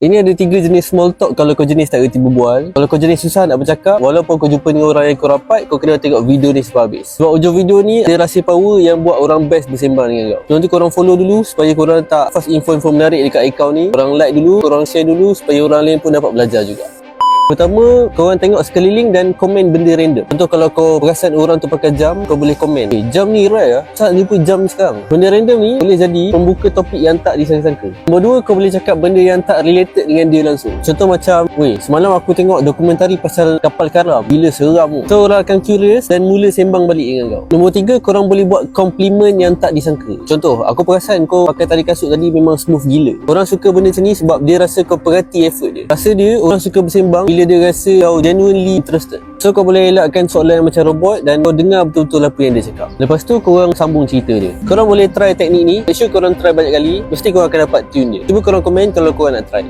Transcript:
Ini ada 3 jenis small talk kalau kau jenis tak reti berbual. Kalau kau jenis susah nak bercakap, walaupun kau jumpa dengan orang yang kau rapat, kau kena tengok video ni sampai habis. Sebab ujung video ni ada rahsia power yang buat orang best bersembang dengan kau. Nanti korang follow dulu supaya korang tak fast info-info menarik dekat account ni. Korang like dulu, korang share dulu supaya orang lain pun dapat belajar juga. Pertama, korang tengok sekeliling dan komen benda random. Contoh kalau kau perasan orang tu pakai jam, kau boleh komen, jam ni rare lah, kenapa jumpa jam ni sekarang? Benda random ni boleh jadi pembuka topik yang tak disangka-sangka. Nombor 2, kau boleh cakap benda yang tak related dengan dia langsung. Contoh macam, weh, semalam aku tengok dokumentari pasal kapal karam, gila seram tu. So orang akan curious dan mula sembang balik dengan kau. Nombor 3, korang boleh buat compliment yang tak disangka. Contoh, aku perasan kau pakai tali kasut tadi memang smooth gila. Orang suka benda macam ni sebab dia rasa kau perhati effort dia. Rasa dia, orang suka bersembang bila dia rasa kau genuinely interested. So kau boleh elakkan soalan macam robot dan kau dengar betul-betul apa yang dia cakap. Lepas tu korang sambung cerita dia. Korang boleh try teknik ni. Make sure korang try banyak kali, mesti korang akan dapat tune dia. Cuba korang komen kalau korang nak try.